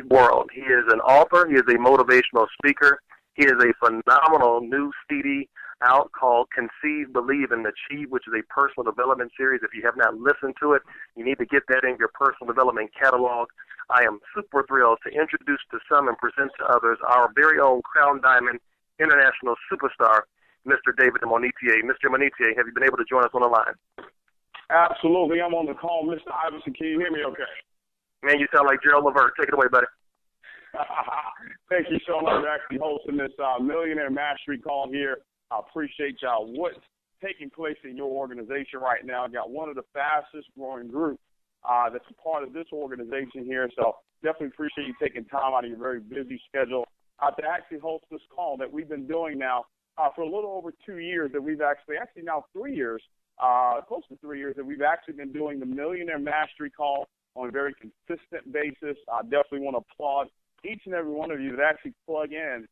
world. He is an author. He is a motivational speaker. He is a phenomenal new CD out called Conceive, Believe, and Achieve, which is a personal development series. If you have not listened to it, you need to get that in your personal development catalog. I am super thrilled to introduce to some and present to others our very own Crown Diamond international superstar, Mr. David Imonitie. Mr. Imonitie, have you been able to join us on the line? Absolutely. I'm on the call. Mr. Iverson, can you hear me okay? Man, you sound like Gerald Levert. Take it away, buddy. Thank you so much for actually hosting this Millionaire Mastery call here. I appreciate y'all. What's taking place in your organization right now? I got one of the fastest growing groups that's a part of this organization here. So definitely appreciate you taking time out of your very busy schedule to actually host this call that we've been doing now for a little over 2 years, that we've actually now 3 years, close to 3 years, that we've actually been doing the Millionaire Mastery call on a very consistent basis. I definitely want to applaud each and every one of you that actually plug in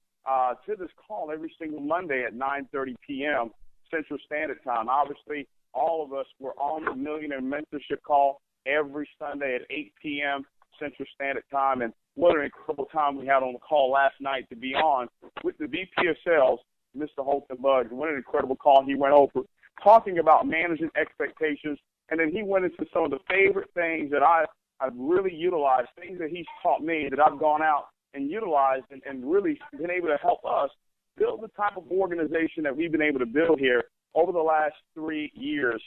to this call every single Monday at 9:30 p.m. Central Standard Time. Obviously, all of us were on the Millionaire Mentorship call every Sunday at 8 p.m. Central Standard Time. And what an incredible time we had on the call last night to be on with the VP of Sales, Mr. Holton Buggs. What an incredible call he went over, talking about managing expectations. And then he went into some of the favorite things that I've really utilized, things that he's taught me that I've gone out and utilized and really been able to help us build the type of organization that we've been able to build here over the last 3 years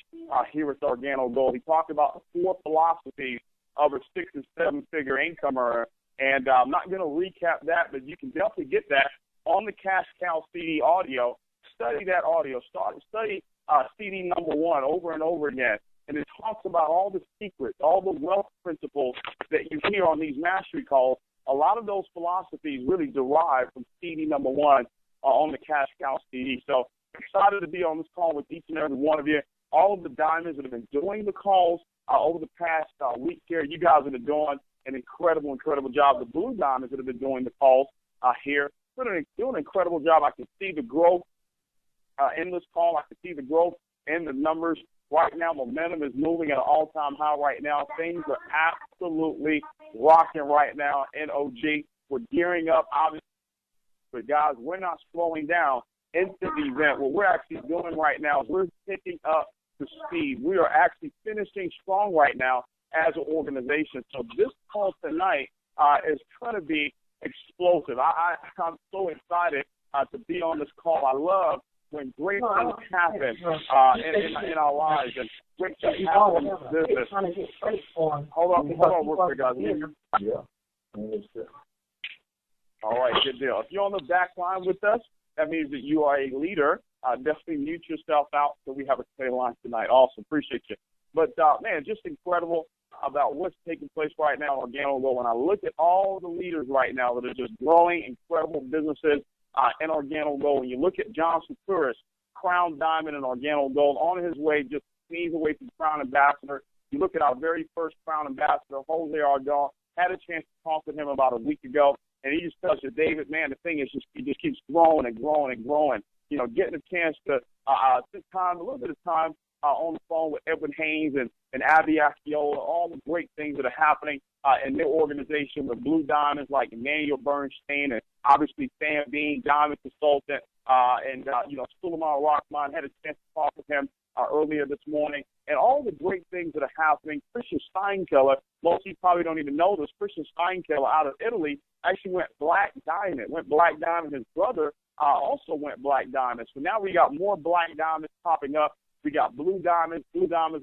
here at Organo Gold. He talked about the 4 philosophies of a 6- and 7-figure income earner. And I'm not going to recap that, but you can definitely get that on the Cash Cow CD audio. Study that audio. Study CD number 1 over and over again. And it talks about all the secrets, all the wealth principles that you hear on these mastery calls. A lot of those philosophies really derive from CD number 1 on the Cash Cow CD. So excited to be on this call with each and every one of you. All of the diamonds that have been doing the calls over the past week here, you guys have been doing an incredible job. The blue diamonds that have been doing the calls here, doing an incredible job. I can see the growth in this call. I can see the growth in the numbers. Right now, momentum is moving at an all-time high right now. Things are absolutely rocking right now in OG. We're gearing up, obviously. But, guys, we're not slowing down into the event. What we're actually doing right now is we're picking up the speed. We are actually finishing strong right now as an organization. So this call tonight is going to be explosive. I'm so excited to be on this call. I love when great things happen in our lives and great things happen in business. Hold on real quick, guys. Yeah. All right, good deal. If you're on the back line with us, that means that you are a leader. Definitely mute yourself out so we have a clear line tonight. Awesome. Appreciate you. But, man, just incredible about what's taking place right now in Organo Gold. When I look at all the leaders right now that are just growing incredible businesses in Organo Gold, when you look at John Sakuris, Crown Diamond and Organo Gold, on his way, just sneeze away from Crown Ambassador. You look at our very first Crown Ambassador, Jose Organo, had a chance to talk with him about a week ago, and he just tells you, David, man, the thing is it just keeps growing and growing and growing. You know, getting a chance to spend a little bit of time on the phone with Edwin Haynes and Abby Akiola, all the great things that are happening in their organization with Blue Diamonds like Emmanuel Bernstein and obviously Sam Bean, Diamond Consultant, and Suleiman Rockman. Had a chance to talk with him earlier this morning. And all the great things that are happening. Christian Steinkeller, most of you probably don't even know this, Christian Steinkeller out of Italy actually went Black Diamond. His brother also went Black Diamond. So now we got more Black Diamonds popping up. We got Blue Diamonds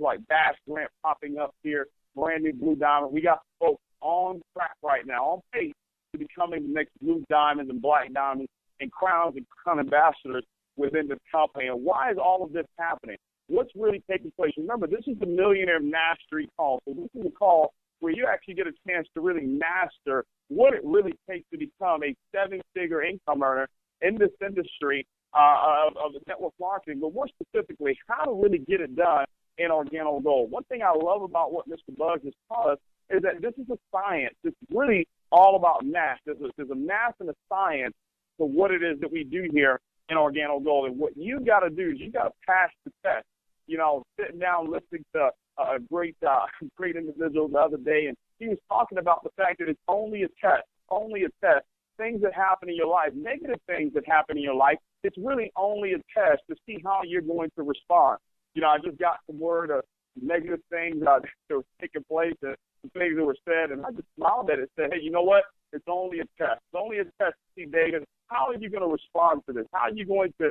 like Bass Grant popping up here, brand new Blue Diamond. We got folks on track right now, on pace to becoming the next Blue Diamonds and Black Diamonds and Crowns and Crown Ambassadors within the company. And why is all of this happening? What's really taking place? Remember, this is the Millionaire Mastery call. So this is a call where you actually get a chance to really master what it really takes to become a 7-figure income earner in this industry of the network marketing, but more specifically, how to really get it done in Organo Gold. One thing I love about what Mr. Buggs has taught us is that this is a science. It's really all about math. There's a math and a science to what it is that we do here in Organo Gold. And what you got to do is you got to pass the test. You know, sitting down listening to a great individual the other day he was talking about the fact that it's only a test, Things that happen in your life, negative things that happen in your life, it's really only a test to see how you're going to respond. I just got some word of negative things that were taking place and things that were said, and I just smiled at it and said, hey, you know what? It's only a test. It's only a test to see, David, how are you going to respond to this? How are you going to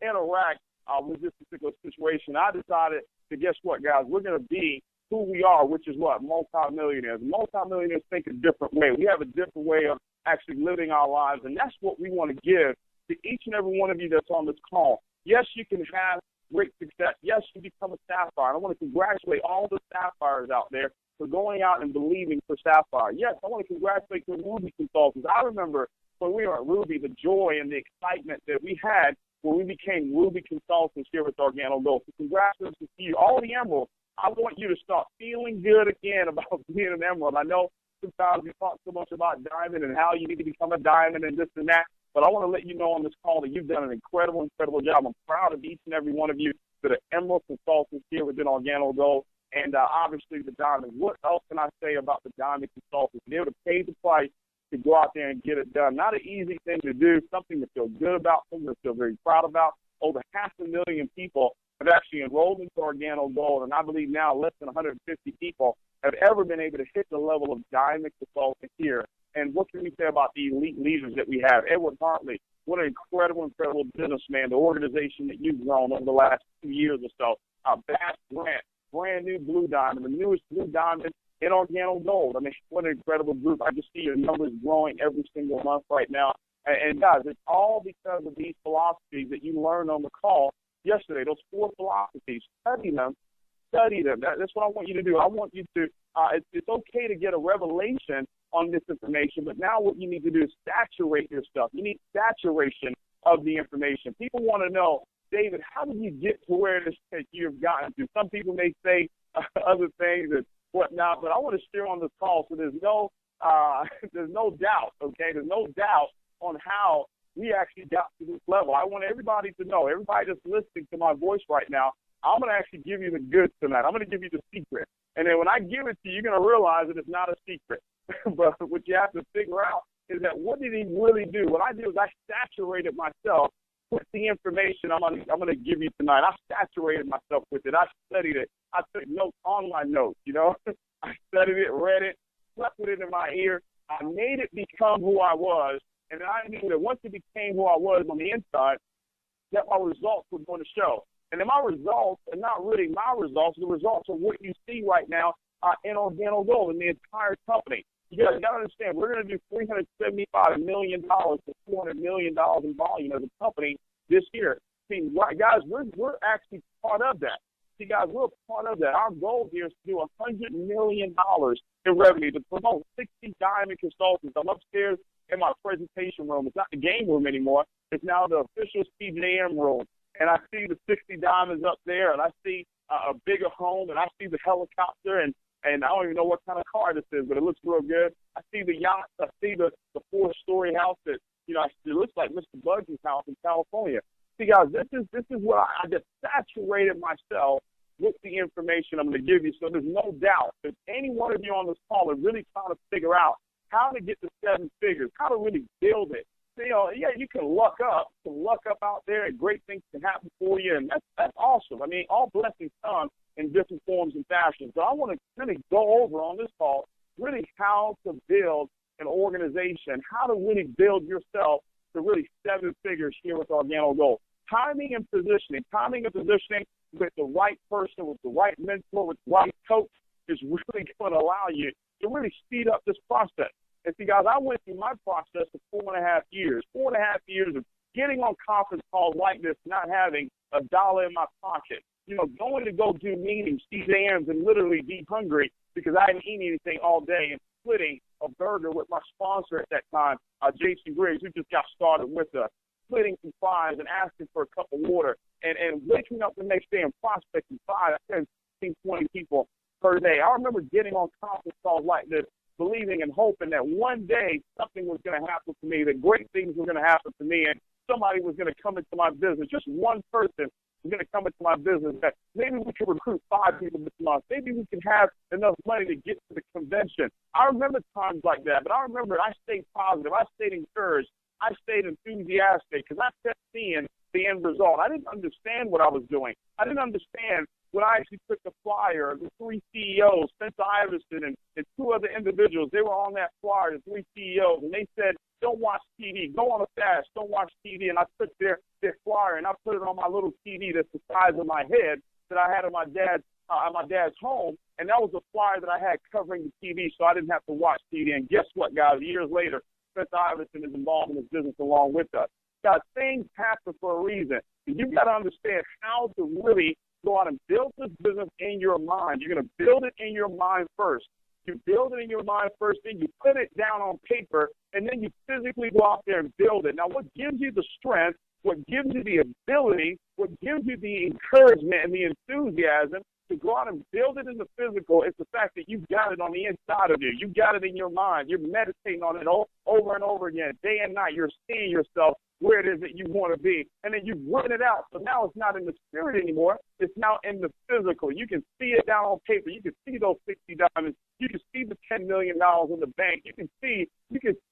interact with this particular situation? I decided to, guess what, guys? We're going to be who we are, which is what? Multimillionaires. Multimillionaires think a different way. We have a different way of actually living our lives, and that's what we want to give to each and every one of you that's on this call. Yes, you can have great success. Yes, you become a Sapphire. I want to congratulate all the Sapphires out there for going out and believing for Sapphire. Yes, I want to congratulate the Ruby consultants. I remember when we were at Ruby, the joy and the excitement that we had when we became Ruby consultants here with Organo Gold. So congratulations to you, all the Emeralds. I want you to start feeling good again about being an Emerald. I know sometimes we talk so much about diamond and how you need to become a diamond and this and that, but I want to let you know on this call that you've done an incredible job. I'm proud of each and every one of you that are Emerald consultants here within Organo Gold, and obviously the diamond. What else can I say about the diamond consultants? They're able to pay the price to go out there and get it done. Not an easy thing to do, something to feel good about, something to feel very proud about. Over 500,000 people have actually enrolled into Organo Gold, and I believe now less than 150 people have ever been able to hit the level of diamond consultant here. And what can we say about the elite leaders that we have? Edward Hartley, what an incredible businessman, the organization that you've grown over the last 2 years or so. Bass Grant, brand new blue diamond, the newest blue diamond in Organo Gold. I mean, what an incredible group. I just see your numbers growing every single month right now. And guys, it's all because of these philosophies that you learned on the call yesterday, those 4 philosophies. Study them. That's what I want you to do. I want you to, it's okay to get a revelation on this information, but now what you need to do is saturate your stuff. You need saturation of the information. People want to know, David, how did you get to where this you've gotten to? Some people may say other things and whatnot, but I want to share on this call so there's no doubt, okay? There's no doubt on how we actually got to this level. I want everybody to know, everybody that's listening to my voice right now, I'm going to actually give you the goods tonight. I'm going to give you the secret. And then when I give it to you, you're going to realize that it's not a secret. But what you have to figure out is that what did he really do? What I did was I saturated myself with the information I'm going to give you tonight. I saturated myself with it. I studied it. I took notes on my notes, I studied it, read it, slept with it in my ear. I made it become who I was. And I knew that once it became who I was on the inside, that my results were going to show. And then my results are not really my results. The results are what you see right now in Organo Gold, in the entire company. You got to understand, we're going to do $375 million to $400 million in volume as a company this year. See, guys, we're actually part of that. See, guys, we're part of that. Our goal here is to do $100 million in revenue, to promote 60 diamond consultants. I'm upstairs in my presentation room. It's not the game room anymore. It's now the official CJM room. And I see the 60 diamonds up there, and I see a bigger home, and I see the helicopter, and I don't even know what kind of car this is, but it looks real good. I see the yacht. I see the 4-story house that, it looks like Mr. Bugs' house in California. See, guys, this is what I just saturated myself with the information I'm going to give you. So there's no doubt that any one of you on this call are really trying to figure out how to get to 7 figures, how to really build it. So, you can luck up. Out there, and great things can happen for you, and that's awesome. I mean, all blessings come in different forms and fashions. So I want to really go over on this call really how to build an organization, how to really build yourself to really 7 figures here with Organo Gold. Timing and positioning with the right person, with the right mentor, with the right coach is really going to allow you to really speed up this process. And see, guys, I went through my process for 4.5 years. 4.5 years of getting on conference calls like this, not having a dollar in my pocket. Going to go do meetings, CJMs, and literally be hungry because I didn't eat anything all day, and splitting a burger with my sponsor at that time, J.C. Griggs, who just got started with us, splitting some fries and asking for a cup of water, and waking up the next day and prospecting 5, 10, 15, 20 people per day. I remember getting on conference calls like this, believing and hoping that one day something was going to happen to me, that great things were going to happen to me, and somebody was going to come into my business. Just one person is going to come into my business, that maybe we can recruit 5 people this month. Maybe we can have enough money to get to the convention. I remember times like that, but I remember I stayed positive. I stayed encouraged. I stayed enthusiastic because I kept seeing the end result. I didn't understand what I was doing. I didn't understand when I actually took the flyer, the 3 CEOs, Spencer Iverson and 2 other individuals, they were on that flyer, the 3 CEOs, and they said, don't watch TV, go on a fast, don't watch TV. And I took their flyer and I put it on my little TV that's the size of my head that I had at my dad's home, and that was a flyer that I had covering the TV so I didn't have to watch TV. And guess what, guys? Years later, Spencer Iverson is involved in this business along with us. Guys, things happen for a reason. And you've got to understand how to really go out and build this business in your mind. You're going to build it in your mind first. You build it in your mind first, then you put it down on paper, and then you physically go out there and build it. Now, what gives you the strength, what gives you the ability, what gives you the encouragement and the enthusiasm to go out and build it in the physical is the fact that you've got it on the inside of you. You've got it in your mind. You're meditating on it over and over again, day and night. You're seeing yourself where it is that you want to be, and then you run it out. So now it's not in the spirit anymore. It's now in the physical. You can see it down on paper. You can see those 60 diamonds. You can see the $10 million in the bank. You can see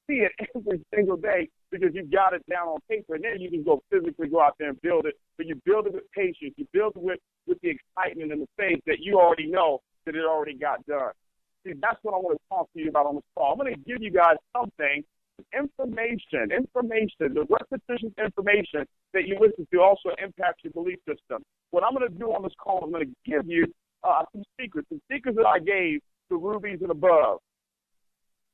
it every single day because you've got it down on paper, and then you can go physically go out there and build it. But you build it with patience. You build it with the excitement and the faith that you already know that it already got done. See, that's what I want to talk to you about on this call. I'm going to give you guys something. Information, the repetitious information that you listen to also impacts your belief system. What I'm going to do on this call, I'm going to give you some secrets that I gave to rubies and above.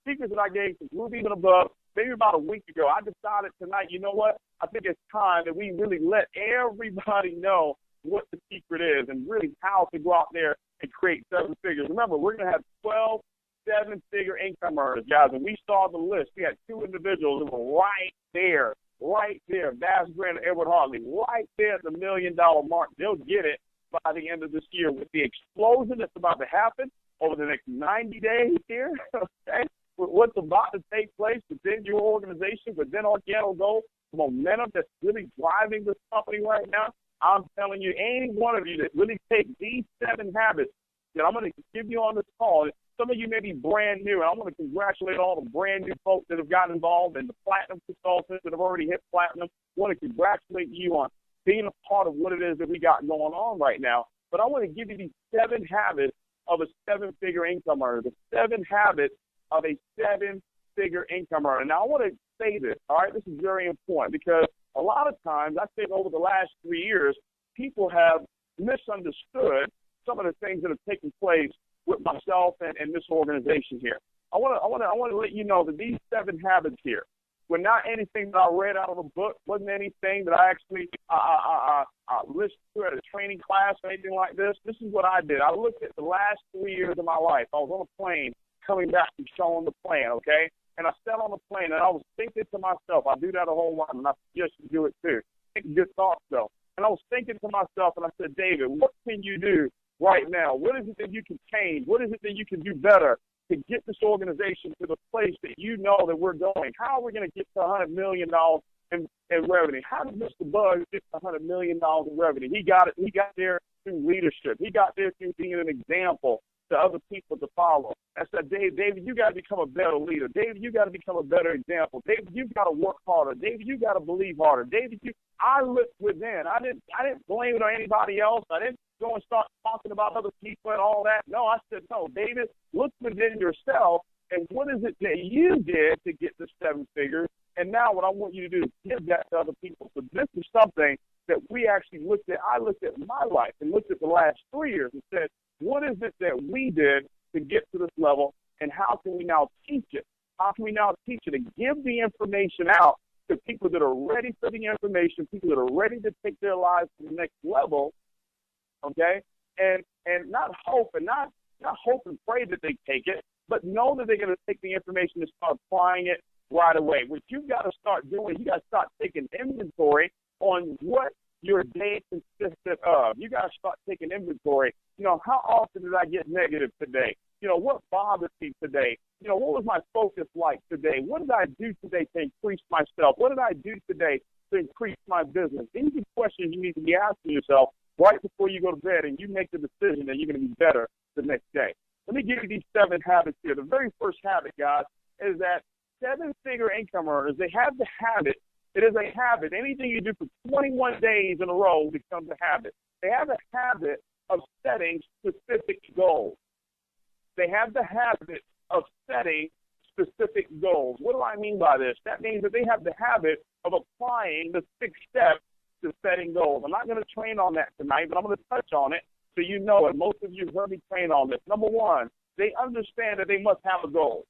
Secrets that I gave to rubies and above maybe about a week ago. I decided tonight, you know what? I think it's time that we really let everybody know what the secret is and really how to go out there and create 7 figures. Remember, we're going to have 12 7-figure income earners, guys. And we saw the list. We had 2 individuals who were right there. Bass Grant and Edward Hartley, right there at the $1 million mark. They'll get it by the end of this year with the explosion that's about to happen over the next 90 days here, okay? With what's about to take place within your organization, within Organo Gold, the momentum that's really driving this company right now. I'm telling you, any one of you that really take these 7 habits that I'm going to give you on this call. Some of you may be brand new, and I want to congratulate all the brand new folks that have gotten involved and the platinum consultants that have already hit platinum. I want to congratulate you on being a part of what it is that we got going on right now. But I want to give you these 7 habits of a 7-figure income earner, the 7 habits of a 7-figure income earner. Now, I want to say this, all right? This is very important because a lot of times, I think over the last 3 years, people have misunderstood some of the things that have taken place with myself and this organization here. I want to let you know that these 7 habits here were not anything that I read out of a book, wasn't anything that I actually listened to at a training class or anything like this. This is what I did. I looked at the last 3 years of my life. I was on a plane coming back from showing the plan, okay? And I sat on the plane and I was thinking to myself, I do that a whole lot, and I suggest you do it too. Think good thoughts though. And I was thinking to myself, and I said, David, what can you do right now? What is it that you can change? What is it that you can do better to get this organization to the place that you know that we're going? How are we going to get to $100 million in revenue? How did Mr. Buzz get to $100 million in revenue? He got it. He got there through leadership. He got there through being an example to other people to follow. I said, David, you got to become a better leader. David, you got to become a better example. David, you got to work harder. David, you got to believe harder. David, I looked within. I didn't blame it on anybody else. I didn't go and start talking about other people and all that. No, I said, no, David, look within yourself, and what is it that you did to get to 7 figures? And now what I want you to do is give that to other people. So this is something that we actually looked at. I looked at my life and looked at the last 3 years and said, what is it that we did to get to this level, and how can we now teach it? How can we now teach it and give the information out to people that are ready for the information, people that are ready to take their lives to the next level, okay? And not hope and pray that they take it, but know that they're going to take the information and start applying it right away. What you've got to start doing, you got to start taking inventory on what your day consisted of. You got to start taking inventory. You know, how often did I get negative today? What bothers me today? What was my focus like today? What did I do today to increase myself? What did I do today to increase my business? These are questions you need to be asking yourself right before you go to bed, and you make the decision that you're going to be better the next day. Let me give you these 7 habits here. The very first habit, guys, is that 7-figure income earners, they have the habit. It is a habit. Anything you do for 21 days in a row becomes a habit. They have a habit of setting specific goals. They have the habit of setting specific goals. What do I mean by this? That means that they have the habit of applying the 6 steps to setting goals. I'm not going to train on that tonight, but I'm going to touch on it so you know it. Most of you have heard me train on this. Number 1, they understand that they must have a goal.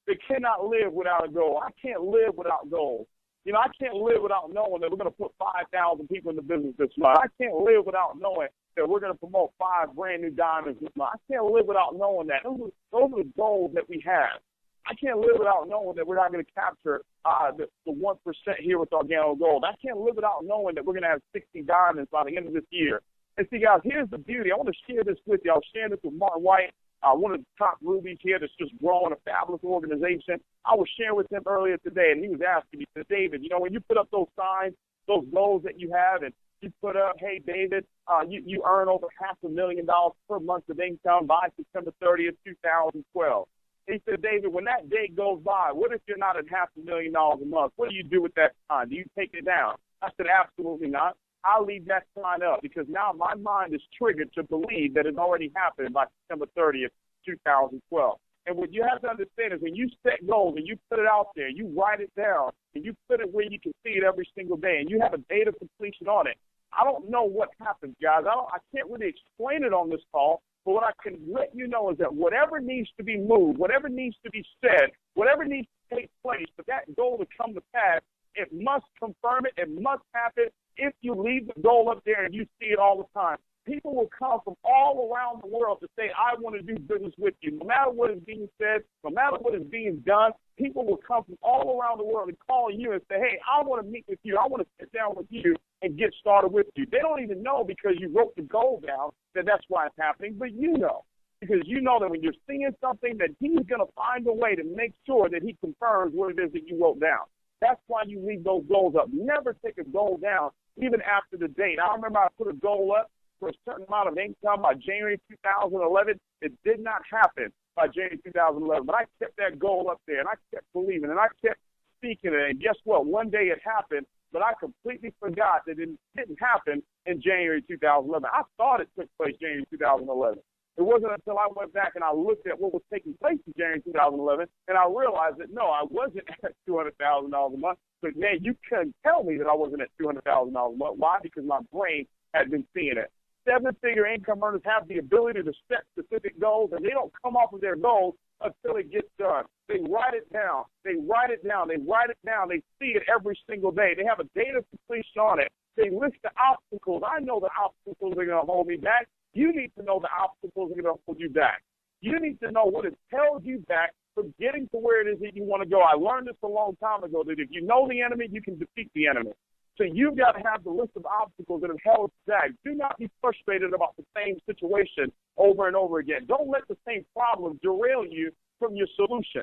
They cannot live without a goal. I can't live without goals. I can't live without knowing that we're going to put 5,000 people in the business this month. I can't live without knowing that we're going to promote 5 brand new diamonds this month. I can't live without knowing that. Those are the goals that we have. I can't live without knowing that we're not going to capture the 1% here with Organo Gold. I can't live without knowing that we're going to have 60 diamonds by the end of this year. And see, guys, here's the beauty. I want to share this with you. I was sharing this with Martin White, one of the top rubies here that's just growing a fabulous organization. I was sharing with him earlier today, and he was asking me, said, David, when you put up those signs, those goals that you have, and you put up, hey, David, you earn over $500,000 per month of income by September 30th, 2012. He said, David, when that date goes by, what if you're not at $500,000 a month? What do you do with that sign? Do you take it down? I said, absolutely not. I'll leave that sign up because now my mind is triggered to believe that it already happened by September 30th, 2012. And what you have to understand is when you set goals and you put it out there, you write it down, and you put it where you can see it every single day, and you have a date of completion on it. I don't know what happens, guys. I can't really explain it on this call, but what I can let you know is that whatever needs to be moved, whatever needs to be said, whatever needs to take place for that goal to come to pass, it must confirm it. It must happen if you leave the goal up there and you see it all the time. People will come from all around the world to say, I want to do business with you. No matter what is being said, no matter what is being done, people will come from all around the world and call you and say, hey, I want to meet with you. I want to sit down with you and get started with you. They don't even know because you wrote the goal down that that's why it's happening, but you know. Because you know that when you're seeing something that he's going to find a way to make sure that he confirms what it is that you wrote down. That's why you leave those goals up. Never take a goal down, even after the date. I remember I put a goal up for a certain amount of income by January 2011. It did not happen by January 2011, but I kept that goal up there, and I kept believing, and I kept speaking it. And guess what? One day it happened, but I completely forgot that it didn't happen in January 2011. I thought it took place January 2011. It wasn't until I went back and I looked at what was taking place in January 2011, and I realized that, no, I wasn't at $200,000 a month. But, man, you couldn't tell me that I wasn't at $200,000 a month. Why? Because my brain had been seeing it. 7-figure income earners have the ability to set specific goals, and they don't come off of their goals until it gets done. They write it down. They write it down. They write it down. They see it every single day. They have a date of completion on it. They list the obstacles. I know the obstacles are going to hold me back. You need to know the obstacles are going to hold you back. You need to know what has held you back from getting to where it is that you want to go. I learned this a long time ago, that if you know the enemy, you can defeat the enemy. So you've got to have the list of obstacles that have held you back. Do not be frustrated about the same situation over and over again. Don't let the same problem derail you from your solution.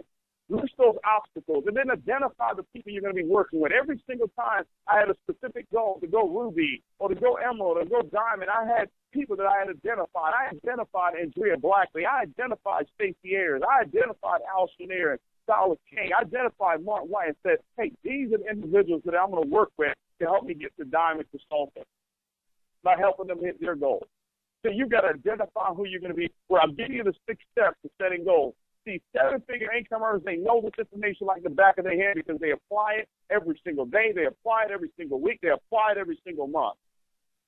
List those obstacles and then identify the people you're going to be working with. Every single time I had a specific goal to go ruby or to go emerald or to go diamond, I had people that I had identified. I identified Andrea Blackley. I identified Stacey Ayers. I identified Al Chenier and Silas King. I identified Mark White and said, hey, these are the individuals that I'm going to work with to help me get to diamond consultant by helping them hit their goals. So you've got to identify who you're going to be. Where I'm giving you the 6 steps to setting goals. See, 7-figure income earners, they know this information like the back of their head because they apply it every single day. They apply it every single week. They apply it every single month.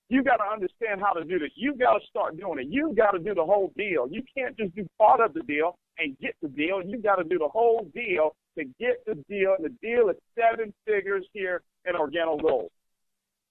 You've got to understand how to do this. You've got to start doing it. You've got to do the whole deal. You can't just do part of the deal and get the deal. You've got to do the whole deal to get the deal, and the deal is 7 figures here in Organo Gold.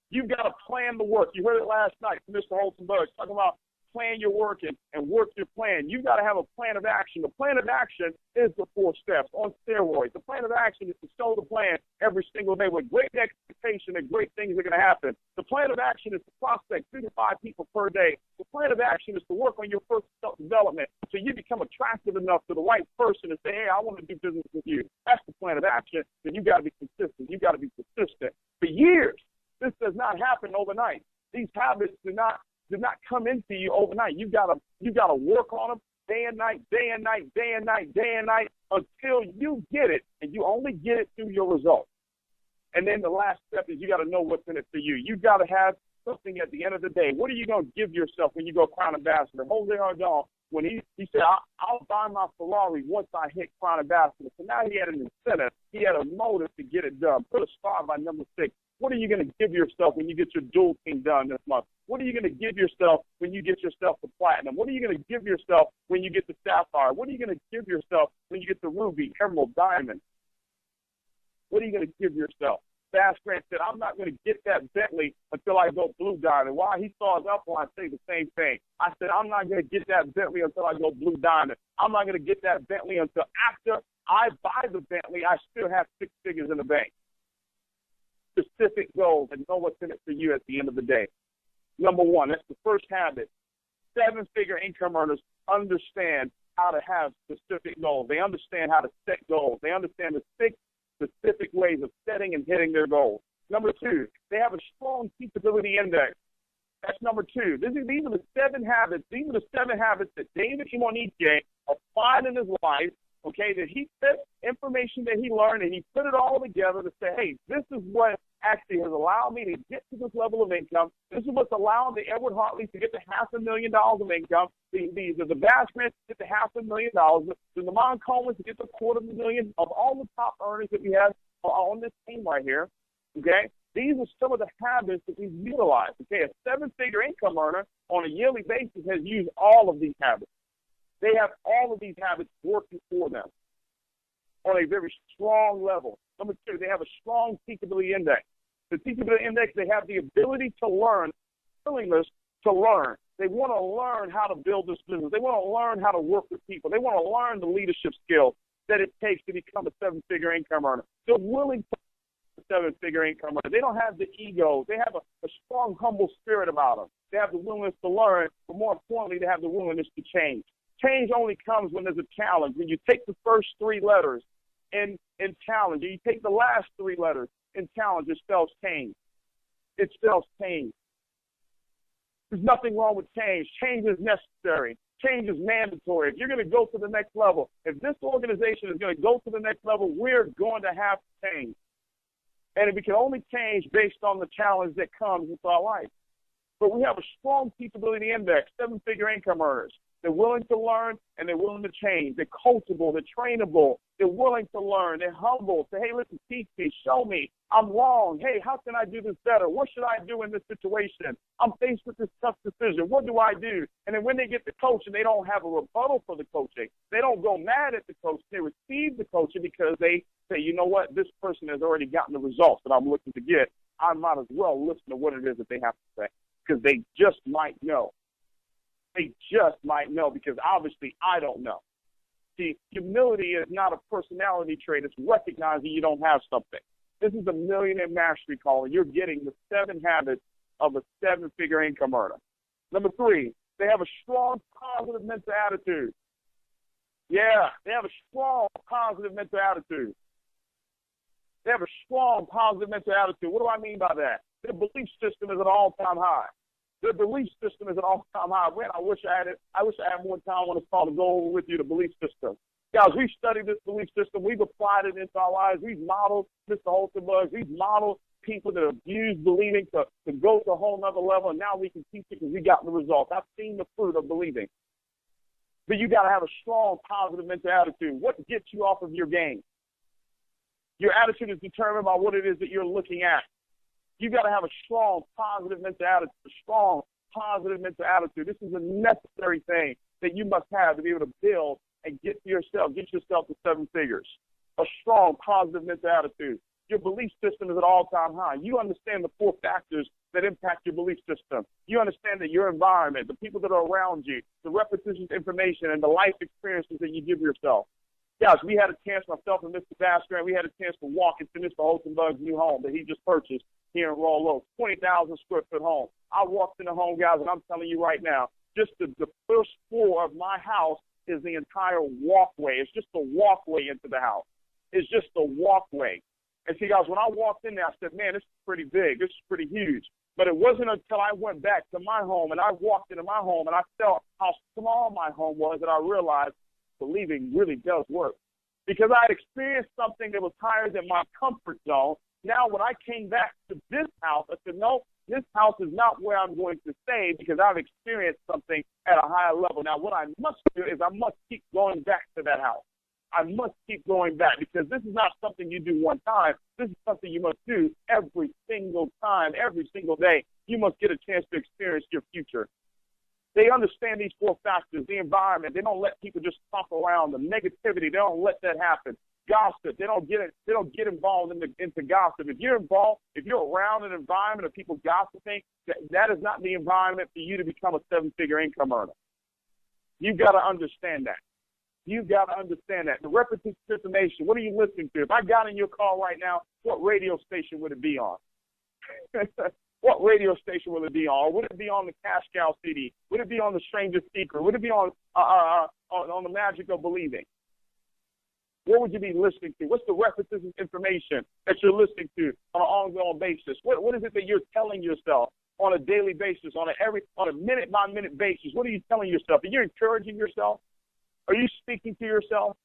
You've got to plan the work. You heard it last night from Mr. Holzenberg talking about plan your work and work your plan. You've got to have a plan of action. The plan of action is the 4 steps on steroids. The plan of action is to show the plan every single day with great expectation that great things are going to happen. The plan of action is to prospect 3 to 5 people per day with plan of action is to work on your personal self-development so you become attractive enough to the right person to say, hey, I want to do business with you. That's the plan of action. Then you got to be consistent. You got to be persistent. For years, this does not happen overnight. These habits do not come into you overnight. You got to work on them day and night, day and night, day and night, day and night until you get it, and you only get it through your results. And then the last step is you got to know what's in it for you. You got to have something at the end of the day. What are you going to give yourself when you go Crown Ambassador? Jose Organo, when he said, I'll buy my Ferrari once I hit Crown Ambassador. So now he had an incentive. He had a motive to get it done. Put a star by number 6. What are you going to give yourself when you get your dual team done this month? What are you going to give yourself when you get yourself the platinum? What are you going to give yourself when you get the sapphire? What are you going to give yourself when you get the ruby, emerald, diamond? What are you going to give yourself? Bass Grant said, I'm not going to get that Bentley until I go blue diamond. Why? He saw his upline say the same thing. I said, I'm not going to get that Bentley until I go blue diamond. I'm not going to get that Bentley until after I buy the Bentley, I still have 6 figures in the bank. Specific goals and know what's in it for you at the end of the day. Number 1, that's the first habit. 7-figure income earners understand how to have specific goals. They understand how to set goals. They understand the 6 specific ways of setting and hitting their goals. Number 2, they have a strong teachability index. That's number 2. These are the 7 habits. These are the 7 habits that David Imonitie applied in his life, okay, that he took information that he learned and he put it all together to say, hey, this is what actually has allowed me to get to this level of income. This is what's allowed the Edward Hartley to get to $500,000 of income, the Bass Grant to get to $500,000, the Lamont Coleman to get to $250,000 of all the top earners that we have on this team right here, okay? These are some of the habits that we've utilized, okay? A 7-figure income earner on a yearly basis has used all of these habits. They have all of these habits working for them on a very strong level. Number 2, they have a strong teachability index. The teachability index, they have the ability to learn, willingness to learn. They want to learn how to build this business. They want to learn how to work with people. They want to learn the leadership skills that it takes to become a 7-figure income earner. They're willing to be a 7-figure income earner. They don't have the ego. They have a strong, humble spirit about them. They have the willingness to learn, but more importantly, they have the willingness to change. Change only comes when there's a challenge. When you take the first 3 letters in challenge, and you take the last 3 letters in challenge, it spells change. It spells change. There's nothing wrong with change. Change is necessary. Change is mandatory. If you're going to go to the next level, if this organization is going to go to the next level, we're going to have to change. And we can only change based on the challenge that comes with our life. But we have a strong teachability index, 7-figure income earners. They're willing to learn, and they're willing to change. They're coachable. They're trainable. They're willing to learn. They're humble. Say, hey, listen, teach me. Show me. I'm wrong. Hey, how can I do this better? What should I do in this situation? I'm faced with this tough decision. What do I do? And then when they get the coaching, they don't have a rebuttal for the coaching. They don't go mad at the coach. They receive the coaching because they say, you know what? This person has already gotten the results that I'm looking to get. I might as well listen to what it is that they have to say because they just might know. They just might know because obviously I don't know. See, humility is not a personality trait. It's recognizing you don't have something. This is a Millionaire Mastery Call, and you're getting the 7 habits of a 7-figure income earner. Number 3, they have a strong positive mental attitude. Yeah, they have a strong positive mental attitude. They have a strong positive mental attitude. What do I mean by that? Their belief system is at an all-time high. Their belief system is an all-time high. Man, I wish I had more time on this call to go over with you the belief system. Guys, we've studied this belief system. We've applied it into our lives. We've modeled Mr. Holstenberg. We've modeled people that have used believing to go to a whole nother level, and now we can teach it because we got the results. I've seen the fruit of believing. But you got to have a strong, positive mental attitude. What gets you off of your game? Your attitude is determined by what it is that you're looking at. You got to have a strong, positive mental attitude, a strong, positive mental attitude. This is a necessary thing that you must have to be able to build and get yourself to 7 figures. A strong, positive mental attitude. Your belief system is at all-time high. You understand the 4 factors that impact your belief system. You understand that your environment, the people that are around you, the repetition of information, and the life experiences that you give yourself. Guys, we had a chance, myself and Mr. Bass Grant, we had a chance to walk into Mr. Holstenberg's new home that he just purchased here in Royal Oak, 20,000 square foot home. I walked in the home, guys, and I'm telling you right now, just the first floor of my house is the entire walkway. It's just the walkway into the house. It's just the walkway. And see, guys, when I walked in there, I said, man, this is pretty big. This is pretty huge. But it wasn't until I went back to my home and I walked into my home and I felt how small my home was that I realized believing really does work. Because I had experienced something that was higher than my comfort zone. Now, when I came back to this house, I said, no, this house is not where I'm going to stay because I've experienced something at a higher level. Now, what I must do is I must keep going back to that house. I must keep going back because this is not something you do one time. This is something you must do every single time, every single day. You must get a chance to experience your future. They understand these 4 factors, the environment. They don't let people just talk around them. Negativity, they don't let that happen. Gossip, they don't get involved into gossip. If you're involved, if you're around an environment of people gossiping, that is not the environment for you to become a 7-figure income earner. You've got to understand that. You've got to understand that. The repetition information, what are you listening to? If I got in your car right now, what radio station would it be on? What radio station will it be on? Or would it be on the Cash Cow CD? Would it be on the Stranger Secret? Would it be on the Magic of Believing? What would you be listening to? What's the repetition information that you're listening to on an ongoing basis? What is it that you're telling yourself on a daily basis, on a minute-by-minute basis? What are you telling yourself? Are you encouraging yourself? Are you speaking to yourself?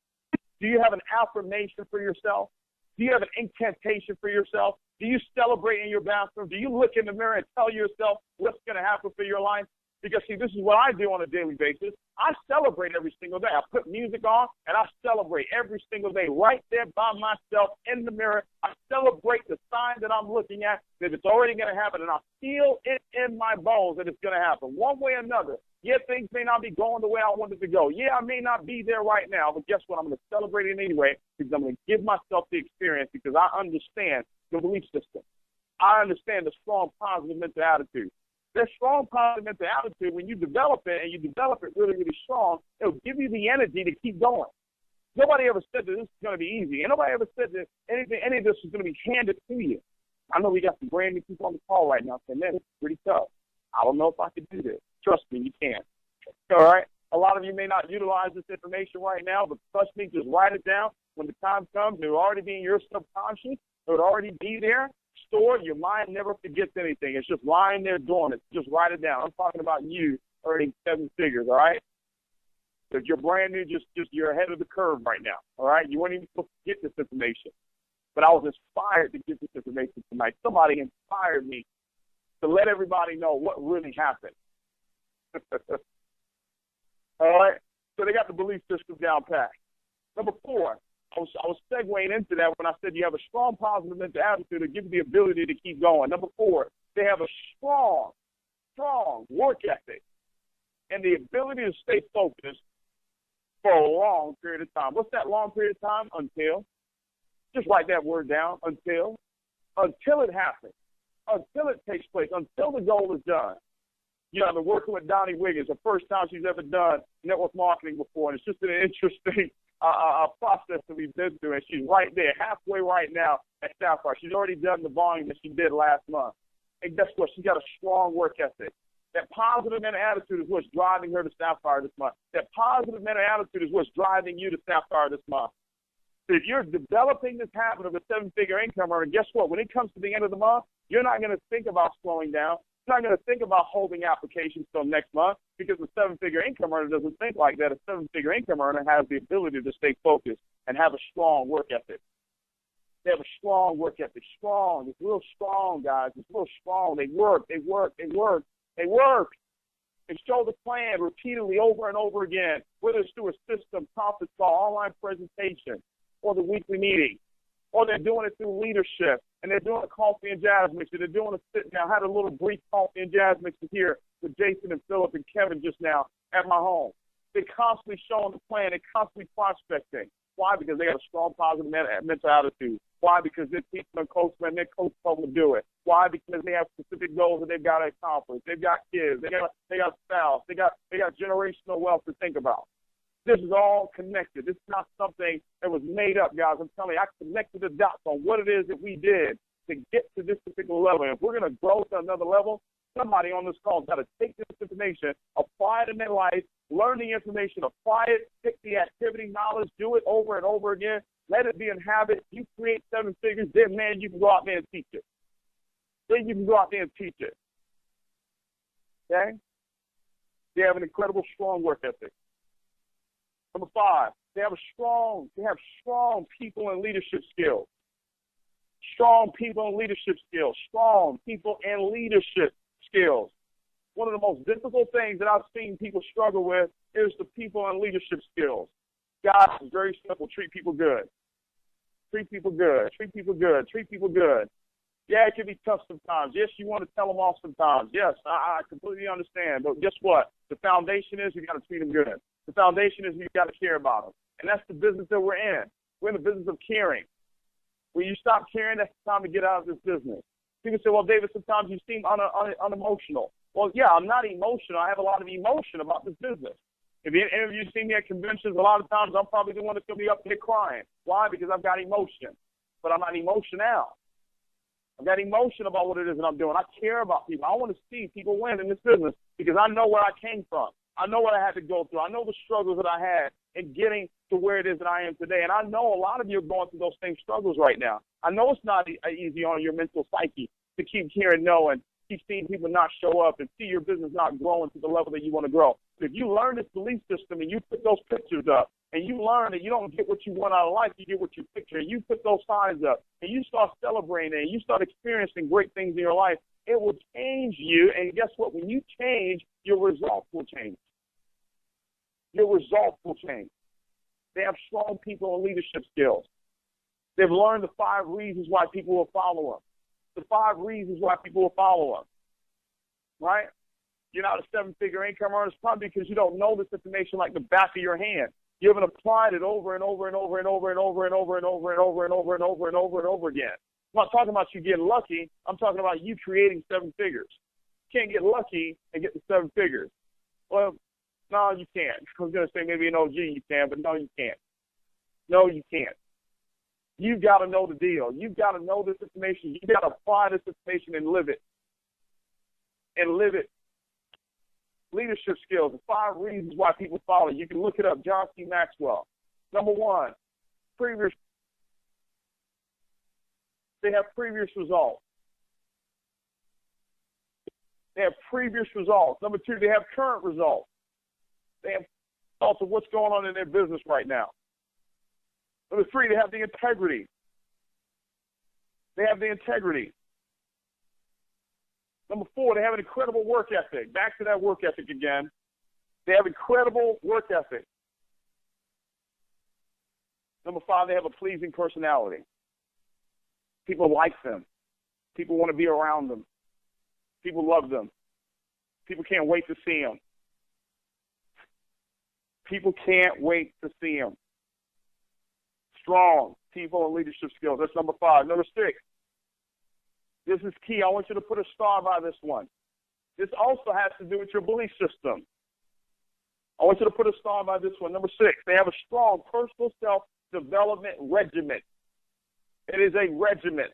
Do you have an affirmation for yourself? Do you have an incantation for yourself? Do you celebrate in your bathroom? Do you look in the mirror and tell yourself what's going to happen for your life? Because, see, this is what I do on a daily basis. I celebrate every single day. I put music on, and I celebrate every single day right there by myself in the mirror. I celebrate the sign that I'm looking at, that it's already going to happen, and I feel it in my bones that it's going to happen one way or another. Yeah, things may not be going the way I wanted to go. Yeah, I may not be there right now, but guess what? I'm going to celebrate it anyway because I'm going to give myself the experience because I understand the belief system. I understand the strong positive mental attitude. That strong positive mental attitude, when you develop it and you develop it really, really strong, it'll give you the energy to keep going. Nobody ever said that this is going to be easy. And nobody ever said that any of this is going to be handed to you. I know we got some brand new people on the call right now saying, man, this is pretty tough. I don't know if I could do this. Trust me, you can. All right? A lot of you may not utilize this information right now, but trust me, just write it down. When the time comes, it will already be in your subconscious. It would already be there, stored. Your mind never forgets anything. It's just lying there dormant. Just write it down. I'm talking about you earning 7 figures, all right? If you're brand new, just you're ahead of the curve right now, all right? You weren't even supposed to get this information. But I was inspired to get this information tonight. Somebody inspired me to let everybody know what really happened. All right? So they got the belief system down pat. Number 4, I was segueing into that when I said you have a strong positive mental attitude to give you the ability to keep going. Number 4, they have a strong work ethic and the ability to stay focused for a long period of time. What's that long period of time? Until. Just write that word down, until it happens, until it takes place, until the goal is done. You know, I've been working with Donnie Wiggins, the first time she's ever done network marketing before, and it's just an interesting process that we've been through, and she's right there, halfway right now at Sapphire. She's already done the volume that she did last month. And guess what? She's got a strong work ethic. That positive mental attitude is what's driving her to Sapphire this month. That positive mental attitude is what's driving you to Sapphire this month. If you're developing this habit of a 7-figure income earner, guess what? When it comes to the end of the month, you're not going to think about slowing down. You're not going to think about holding applications till next month because the 7-figure income earner doesn't think like that. A 7-figure income earner has the ability to stay focused and have a strong work ethic. They have a strong work ethic. Strong. It's real strong, guys. It's real strong. They work. They show the plan repeatedly over and over again, whether it's through a system, conference call, online presentation, or the weekly meeting, or they're doing it through leadership, and they're doing a coffee and jazz mixer. They're doing a sit down. I had a little brief coffee and jazz mixer here with Jason and Philip and Kevin just now at my home. They're constantly showing the plan. They're constantly prospecting. Why? Because they got a strong positive mental attitude. Why? Because they're teaching their coach, and their coach told them to do it. Why? Because they have specific goals that they've got to accomplish. They've got kids. They got spouse. They got generational wealth to think about. This is all connected. This is not something that was made up, guys. I'm telling you, I connected the dots on what it is that we did to get to this particular level. And if we're going to grow to another level, somebody on this call has got to take this information, apply it in their life, learn the information, apply it, pick the activity, knowledge, do it over and over again. Let it be a habit. You create 7 figures, then, man, you can go out there and teach it. Then you can go out there and teach it. Okay? They have an incredible strong work ethic. Number 5, they have strong people and leadership skills. Strong people and leadership skills. Strong people and leadership skills. One of the most difficult things that I've seen people struggle with is the people and leadership skills. Guys, it's very simple. Treat people good. Treat people good. Treat people good. Treat people good. Yeah, it can be tough sometimes. Yes, you want to tell them off sometimes. Yes, I completely understand. But guess what? The foundation is you got to treat them good. The foundation is you got to care about them. And that's the business that we're in. We're in the business of caring. When you stop caring, that's the time to get out of this business. People say, well, David, sometimes you seem unemotional. Well, yeah, I'm not emotional. I have a lot of emotion about this business. If any of you see me at conventions, a lot of times I'm probably the one that's going to be up there crying. Why? Because I've got emotion. But I'm not emotional. I've got emotion about what it is that I'm doing. I care about people. I want to see people win in this business because I know where I came from. I know what I had to go through. I know the struggles that I had in getting to where it is that I am today. And I know a lot of you are going through those same struggles right now. I know it's not easy on your mental psyche to keep hearing no and keep seeing people not show up and see your business not growing to the level that you want to grow. But if you learn this belief system and you put those pictures up and you learn that you don't get what you want out of life, you get what you picture, and you put those signs up and you start celebrating and you start experiencing great things in your life, it will change you. And guess what? When you change, your results will change. Your results will change. They have strong people and leadership skills. They've learned the 5 reasons why people will follow them. The 5 reasons why people will follow them. Right? You're not a 7-figure income earner. It's probably because you don't know this information like the back of your hand. You haven't applied it over and over and over and over and over and over and over and over and over and over and over and over again. I'm not talking about you getting lucky. I'm talking about you creating 7 figures. You can't get lucky and get the 7 figures. Well, no, you can't. I was going to say maybe an OG you can, but no, you can't. No, you can't. You've got to know the deal. You've got to know this information. You've got to apply this information and live it. And live it. Leadership skills, the 5 reasons why people follow. You can look it up, John C. Maxwell. Number 1, they have previous results. They have previous results. Number 2, they have current results. They have thoughts of what's going on in their business right now. Number 3, they have the integrity. They have the integrity. Number 4, they have an incredible work ethic. Back to that work ethic again. They have incredible work ethic. Number 5, they have a pleasing personality. People like them. People want to be around them. People love them. People can't wait to see them. People can't wait to see them. Strong people and leadership skills. That's number 5. Number 6. This is key. I want you to put a star by this one. This also has to do with your belief system. I want you to put a star by this one. Number 6, they have a strong personal self-development regimen. It is a regimen.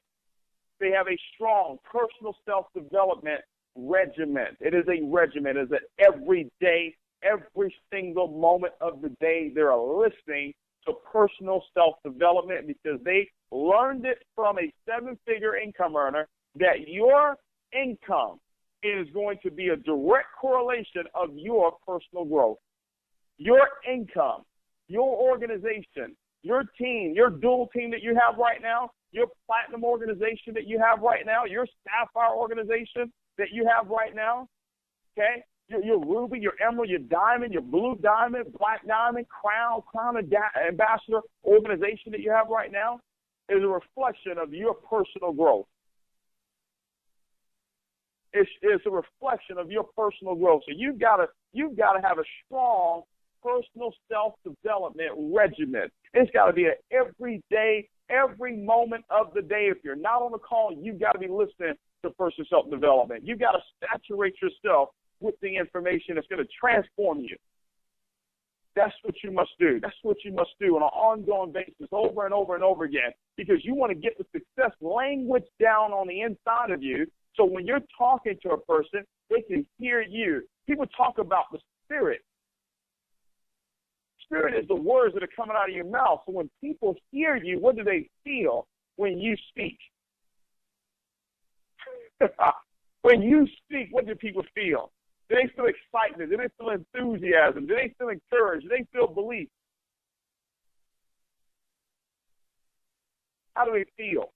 They have a strong personal self-development regimen. It is a regimen. It is an every day, every single moment of the day, they're listening to personal self-development because they learned it from a 7-figure income earner that your income is going to be a direct correlation of your personal growth. Your income, your organization, your team, your dual team that you have right now, your platinum organization that you have right now, your sapphire organization that you have right now, okay? Your ruby, your emerald, your diamond, your blue diamond, black diamond, crown ambassador organization that you have right now is a reflection of your personal growth. It's a reflection of your personal growth. So you've got to have a strong personal self-development regimen. It's got to be an every day, every moment of the day. If you're not on the call, you've got to be listening to personal self-development. You've got to saturate yourself with the information that's going to transform you. That's what you must do. That's what you must do on an ongoing basis over and over and over again because you want to get the success language down on the inside of you So when you're talking to a person, they can hear you. People talk about the spirit. Spirit is the words that are coming out of your mouth. So when people hear you, what do they feel when you speak? When you speak, what do people feel? Do they feel excitement? Do they feel enthusiasm? Do they feel encouraged? Do they feel belief? How do they feel?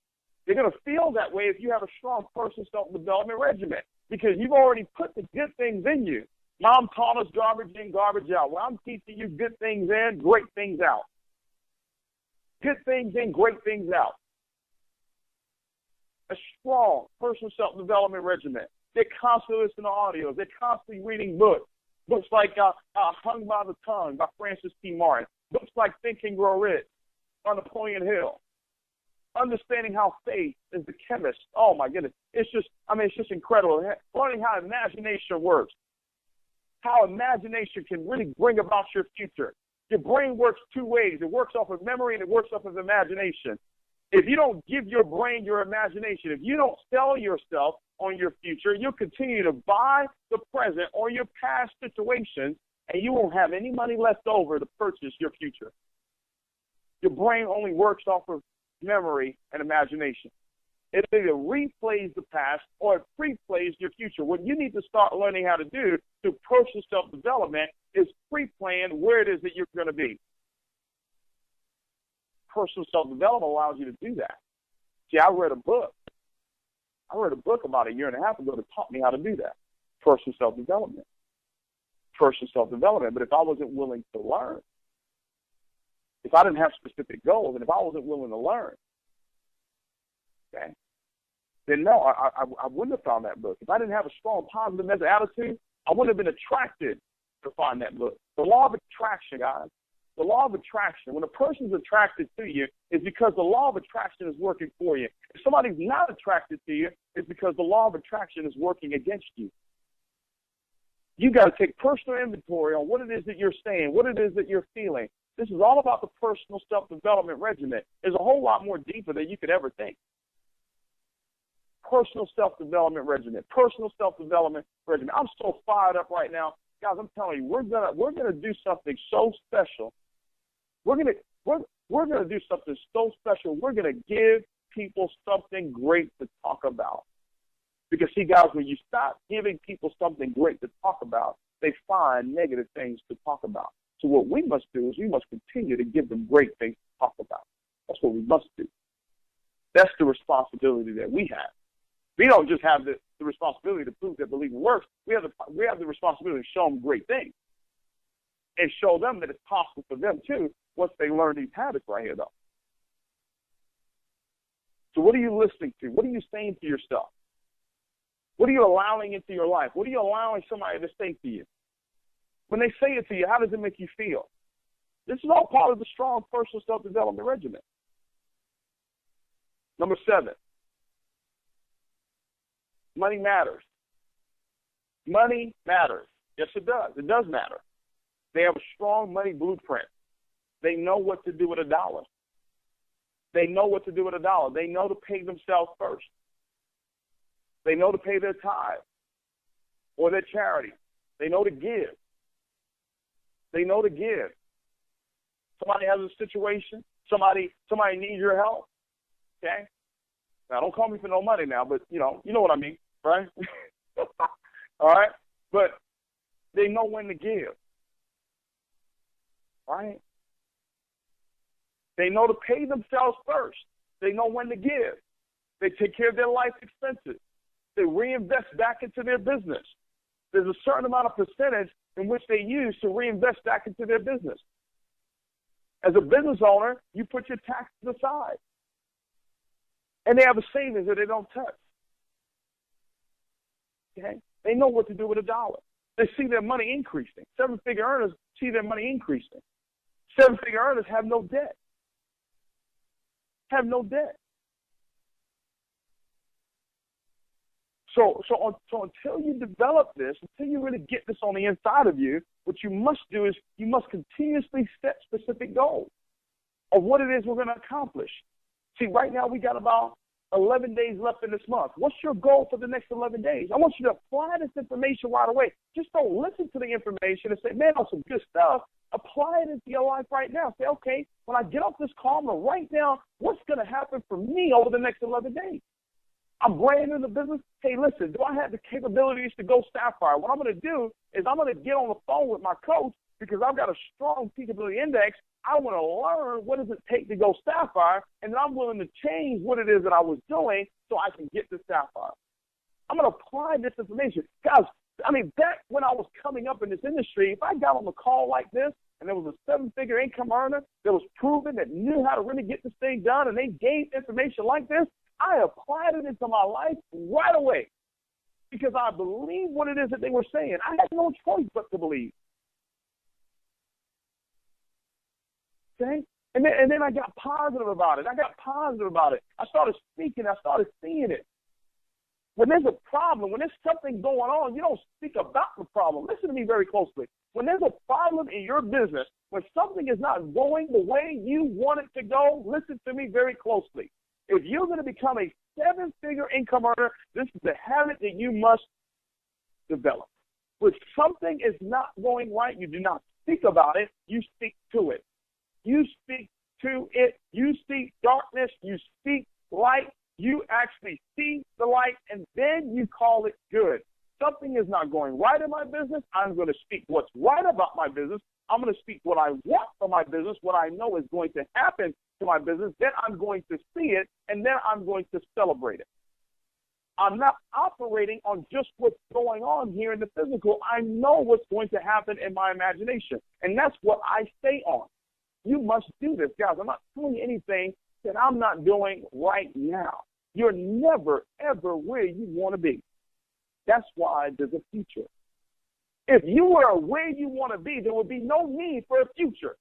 They're going to feel that way if you have a strong personal self-development regimen, because you've already put the good things in you. Mom taught us garbage in, garbage out. Well, I'm teaching you good things in, great things out. Good things in, great things out. A strong personal self-development regimen. They're constantly listening to audios. They're constantly reading books. Books like Hung by the Tongue by Francis T. Martin. Books like Think and Grow Rich by Napoleon Hill. Understanding how faith is the chemist. Oh, my goodness. It's just incredible. Learning how imagination works. How imagination can really bring about your future. Your brain works two ways. It works off of memory and it works off of imagination. If you don't give your brain your imagination, if you don't sell yourself on your future, you'll continue to buy the present or your past situations, and you won't have any money left over to purchase your future. Your brain only works off of memory and imagination. It either replays the past or it pre-plays your future. What you need to start learning how to do through personal self-development is pre-plan where it is that you're going to be. Personal self-development allows you to do that. See, I read a book about a year and a half ago that taught me how to do that. Personal self-development. Personal self-development. But if I wasn't willing to learn, if I didn't have specific goals, and if I wasn't willing to learn, okay, then no, I wouldn't have found that book. If I didn't have a strong positive mental attitude, I wouldn't have been attracted to find that book. The law of attraction, guys. The law of attraction, when a person's attracted to you, is because the law of attraction is working for you. If somebody's not attracted to you, it's because the law of attraction is working against you. You got to take personal inventory on what it is that you're saying, what it is that you're feeling. This is all about the personal self-development regimen. There's a whole lot more deeper than you could ever think. Personal self-development regimen. Personal self-development regimen. I'm so fired up right now. Guys, I'm telling you, we're gonna do something so special. We're gonna do something so special. We're gonna give people something great to talk about. Because see, guys, when you stop giving people something great to talk about, they find negative things to talk about. So what we must do is we must continue to give them great things to talk about. That's what we must do. That's the responsibility that we have. We don't just have the responsibility to prove that believing works. We have the responsibility to show them great things and show them that it's possible for them too once they learn these habits right here, though. So what are you listening to? What are you saying to yourself? What are you allowing into your life? What are you allowing somebody to say to you? When they say it to you, how does it make you feel? This is all part of the strong personal self-development regimen. Number 7. Money matters. Money matters. Yes, it does. It does matter. They have a strong money blueprint. They know what to do with $1. They know what to do with $1. They know to pay themselves first. They know to pay their tithe or their charity. They know to give. They know to give. Somebody has a situation. Somebody needs your help. Okay? Now, don't call me for no money now, but, you know what I mean, right? All right? But they know when to give, right? They know to pay themselves first. They know when to give. They take care of their life expenses. They reinvest back into their business. There's a certain amount of percentage in which they use to reinvest back into their business. As a business owner, you put your taxes aside. And they have a savings that they don't touch. Okay? They know what to do with $1. They see their money increasing. 7-figure earners see their money increasing. 7-figure earners have no debt. Have no debt. So until you develop this, until you really get this on the inside of you, what you must do is you must continuously set specific goals of what it is we're going to accomplish. See, right now we got about 11 days left in this month. What's your goal for the next 11 days? I want you to apply this information right away. Just don't listen to the information and say, man, that's some good stuff. Apply it into your life right now. Say, okay, when I get off this call, I'm going to write down what's going to happen for me over the next 11 days. I'm brand new in the business. Hey, listen, do I have the capabilities to go Sapphire? What I'm going to do is I'm going to get on the phone with my coach because I've got a strong teachability index. I want to learn what does it take to go Sapphire, and then I'm willing to change what it is that I was doing so I can get to Sapphire. I'm going to apply this information. Guys, I mean, back when I was coming up in this industry, if I got on a call like this and there was a 7-figure income earner that was proven that knew how to really get this thing done and they gave information like this, I applied it into my life right away because I believed what it is that they were saying. I had no choice but to believe. Okay? And then I got positive about it. I started speaking. I started seeing it. When there's a problem, when there's something going on, you don't speak about the problem. Listen to me very closely. When there's a problem in your business, when something is not going the way you want it to go, listen to me very closely. If you're going to become a 7-figure income earner, this is the habit that you must develop. When something is not going right, you do not speak about it, you speak to it. You speak to it. You speak darkness. You speak light. You actually see the light, and then you call it good. Something is not going right in my business. I'm going to speak what's right about my business. I'm going to speak what I want for my business, what I know is going to happen to my business. Then I'm going to see it, and then I'm going to celebrate it. I'm not operating on just what's going on here in the physical. I know what's going to happen in my imagination, and that's what I stay on. You must do this, guys. I'm not telling you anything that I'm not doing right now. You're never, ever where you want to be. That's why there's a future. If you were where you want to be, there would be no need for a future.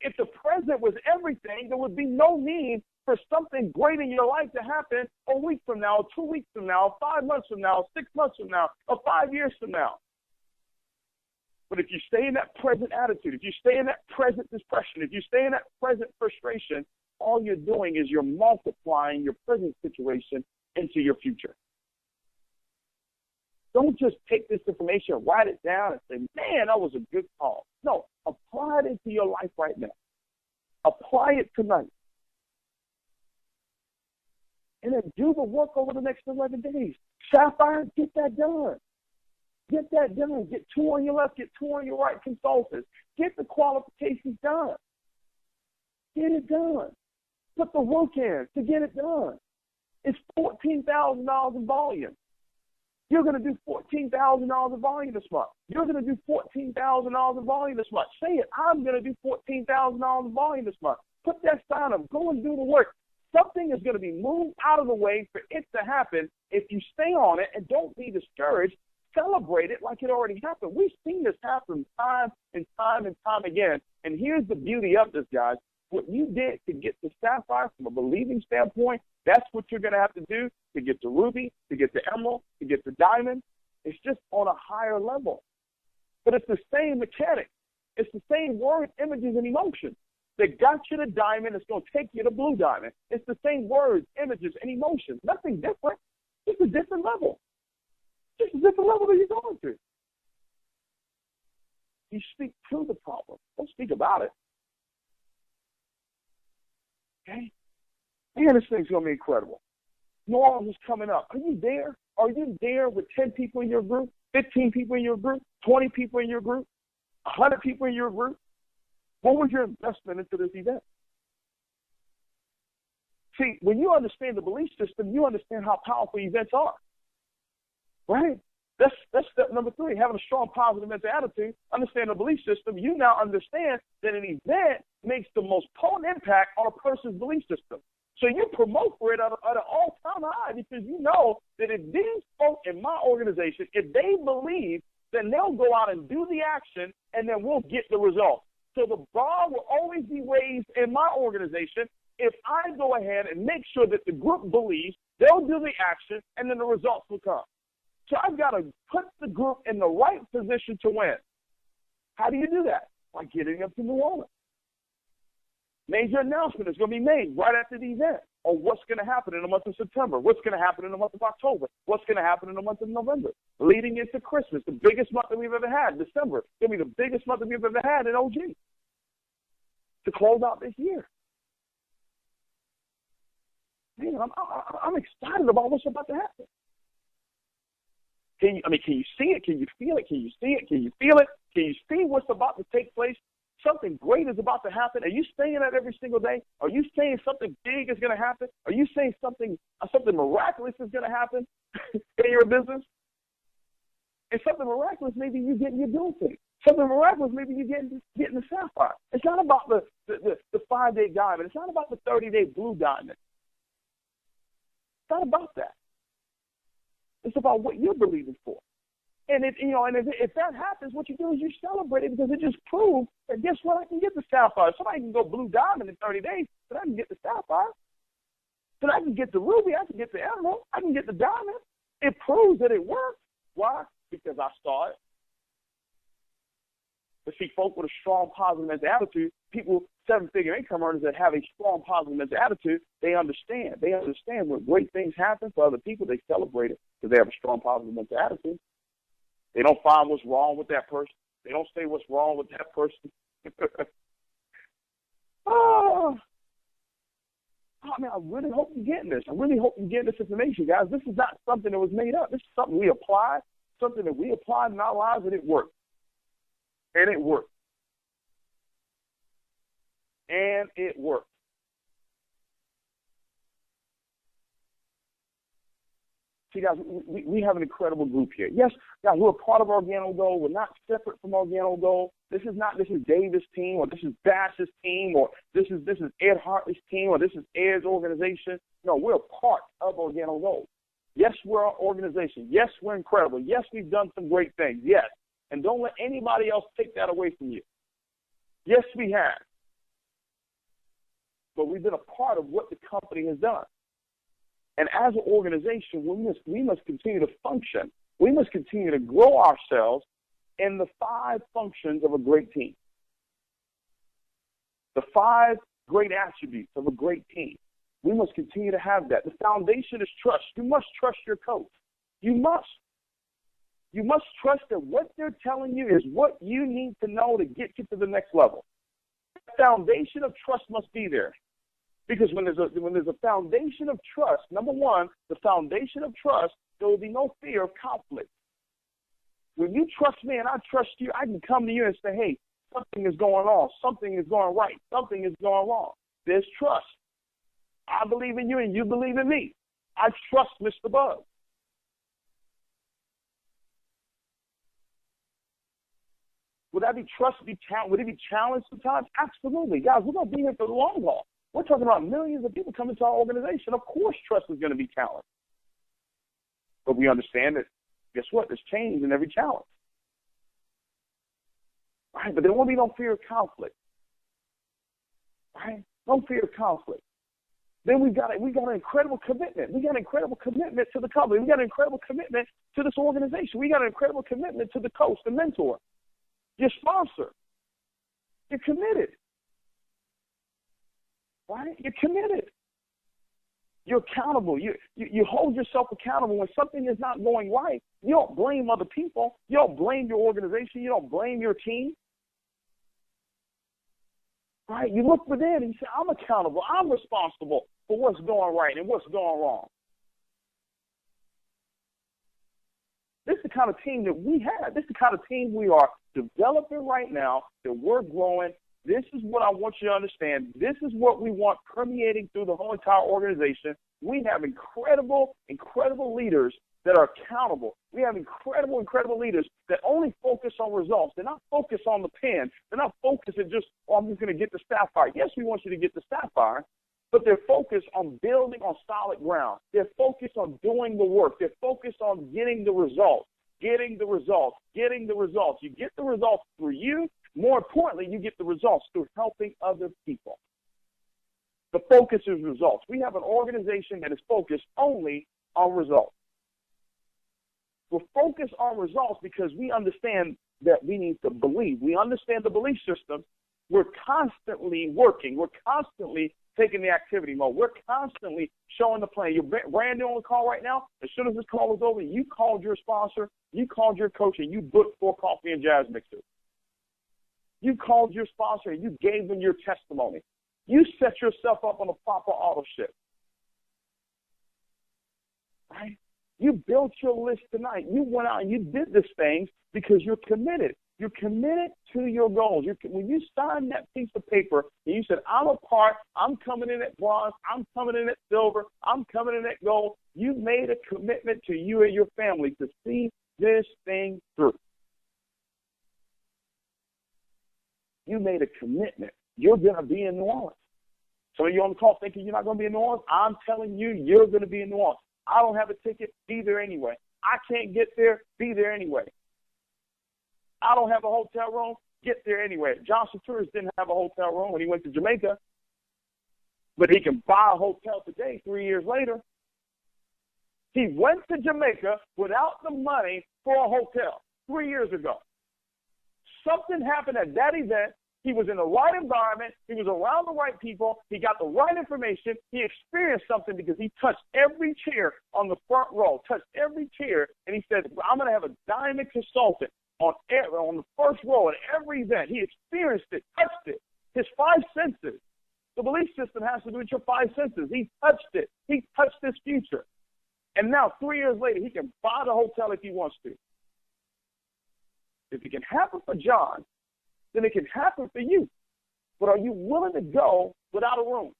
If the present was everything, there would be no need for something great in your life to happen a week from now, 2 weeks from now, 5 months from now, 6 months from now, or 5 years from now. But if you stay in that present attitude, if you stay in that present depression, if you stay in that present frustration, all you're doing is you're multiplying your present situation into your future. Don't just take this information, write it down, and say, man, that was a good call. No, apply it into your life right now. Apply it tonight. And then do the work over the next 11 days. Sapphire, get that done. Get that done. Get 2 on your left, get 2 on your right consultants. Get the qualifications done. Get it done. Put the work in to get it done. It's $14,000 in volume. You're going to do $14,000 in volume this month. You're going to do $14,000 in volume this month. Say it. I'm going to do $14,000 in volume this month. Put that sign up. Go and do the work. Something is going to be moved out of the way for it to happen. If you stay on it and don't be discouraged, celebrate it like it already happened. We've seen this happen time and time and time again. And here's the beauty of this, guys. What you did to get to Sapphire from a believing standpoint, that's what you're going to have to do to get to Ruby, to get to Emerald, to get to Diamond. It's just on a higher level. But it's the same mechanic. It's the same words, images, and emotions that got you to Diamond. It's going to take you to Blue Diamond. It's the same words, images, and emotions. Nothing different. Just a different level. Just a different level that you're going to. You speak to the problem. Don't speak about it. Okay? Man, this thing's going to be incredible. New Orleans is coming up. Are you there? Are you there with 10 people in your group, 15 people in your group, 20 people in your group, 100 people in your group? What was your investment into this event? See, when you understand the belief system, you understand how powerful events are. Right? That's step number 3, having a strong positive mental attitude, understand the belief system. You now understand that an event makes the most potent impact on a person's belief system. So you promote for it at an all-time high because you know that if these folks in my organization, if they believe, then they'll go out and do the action, and then we'll get the result. So the bar will always be raised in my organization if I go ahead and make sure that the group believes, they'll do the action, and then the results will come. So I've got to put the group in the right position to win. How do you do that? By getting up to New Orleans. Major announcement is going to be made right after the event. on what's going to happen in the month of September, what's going to happen in the month of October, what's going to happen in the month of November, leading into Christmas, the biggest month that we've ever had, December. It's going to be the biggest month that we've ever had in OG to close out this year. Man, I'm excited about what's about to happen. Can you see it? Can you feel it? Can you see it? Can you feel it? Can you see what's about to take place? Something great is about to happen. Are you saying that every single day? Are you saying something big is going to happen? Are you saying something miraculous is going to happen in your business? And something miraculous, maybe you're doing things. Something miraculous, maybe you're getting the sapphire. It's not about the 5-day diamond. It's not about the 30-day blue diamond. It's not about that. It's about what you're believing for. And if that happens, what you do is you celebrate it because it just proves that guess what? I can get the sapphire. Somebody can go blue diamond in 30 days, but I can get the sapphire. But I can get the ruby. I can get the emerald. I can get the diamond. It proves that it works. Why? Because I saw it. But see, folk with a strong positive mental attitude, people, 7-figure income earners that have a strong positive mental attitude, they understand. They understand when great things happen for other people, they celebrate it because they have a strong positive mental attitude. They don't find what's wrong with that person. They don't say what's wrong with that person. I really hope you're getting this. I really hope you're getting this information, guys. This is not something that was made up. This is something we applied, in our lives, and it worked. And it worked. And it worked. See, guys, we have an incredible group here. Yes, guys, we're a part of Organo Gold. We're not separate from Organo Gold. This is Davis' team, or this is Bash's team, or this is Ed Hartley's team, or this is Ed's organization. No, we're a part of Organo Gold. Yes, we're an organization. Yes, we're incredible. Yes, we've done some great things. Yes. And don't let anybody else take that away from you. Yes, we have. But we've been a part of what the company has done. And as an organization, we must continue to function. We must continue to grow ourselves in the 5 functions of a great team. The 5 great attributes of a great team. We must continue to have that. The foundation is trust. You must trust your coach. You must. You must trust that what they're telling you is what you need to know to get you to the next level. The foundation of trust must be there. Because when there's a foundation of trust, number one, the foundation of trust, there will be no fear of conflict. When you trust me and I trust you, I can come to you and say, hey, something is going on, something is going right, something is going wrong. There's trust. I believe in you and you believe in me. I trust Mr. Bug. Would that be trust? Would it be challenged sometimes? Absolutely. Guys, we're going to be here for the long haul. We're talking about millions of people coming to our organization. Of course trust is going to be challenged. But we understand that, guess what? There's change in every challenge. Right? But there won't be no fear of conflict. Right? No fear of conflict. Then we got an incredible commitment. We got an incredible commitment to the company. We got an incredible commitment to this organization. We got an incredible commitment to the coach, the mentor, your sponsor. You're committed. Right? You're committed. You're accountable. You hold yourself accountable when something is not going right. You don't blame other people. You don't blame your organization. You don't blame your team. Right? You look within and you say, I'm accountable. I'm responsible for what's going right and what's going wrong. This is the kind of team that we have. This is the kind of team we are developing right now, that we're growing. This is what I want you to understand. This is what we want permeating through the whole entire organization. We have incredible, incredible leaders that are accountable. We have incredible, incredible leaders that only focus on results. They're not focused on the pen. They're not focused at just, I'm just going to get the sapphire. Yes, we want you to get the sapphire, but they're focused on building on solid ground. They're focused on doing the work. They're focused on getting the results, getting the results, getting the results. You get the results through you. More importantly, you get the results through helping other people. The focus is results. We have an organization that is focused only on results. We're focused on results because we understand that we need to believe. We understand the belief system. We're constantly working. We're constantly taking the activity mode. We're constantly showing the plan. You're brand new on the call right now. As soon as this call is over, you called your sponsor, you called your coach, and you booked 4 coffee and jazz mixers. You called your sponsor, and you gave them your testimony. You set yourself up on a proper auto ship. Right? You built your list tonight. You went out and you did this thing because you're committed. You're committed to your goals. When you signed that piece of paper and you said, I'm coming in at bronze, I'm coming in at silver, I'm coming in at gold, you made a commitment to you and your family to see this thing through. You made a commitment. You're going to be in New Orleans. Some of you on the call thinking you're not going to be in New Orleans. I'm telling you, you're going to be in New Orleans. I don't have a ticket, be there anyway. I can't get there, be there anyway. I don't have a hotel room, get there anyway. Johnson Tourist didn't have a hotel room when he went to Jamaica, but he can buy a hotel today 3 years later. He went to Jamaica without the money for a hotel 3 years ago. Something happened at that event. He was in the right environment. He was around the right people. He got the right information. He experienced something because he touched every chair on the front row, touched every chair, and he said, I'm going to have a diamond consultant on the first row at every event. He experienced it, touched it. His 5 senses. The belief system has to do with your 5 senses. He touched it. He touched his future. And now, 3 years later, he can buy the hotel if he wants to. If it can happen for John, then it can happen for you. But are you willing to go without a room?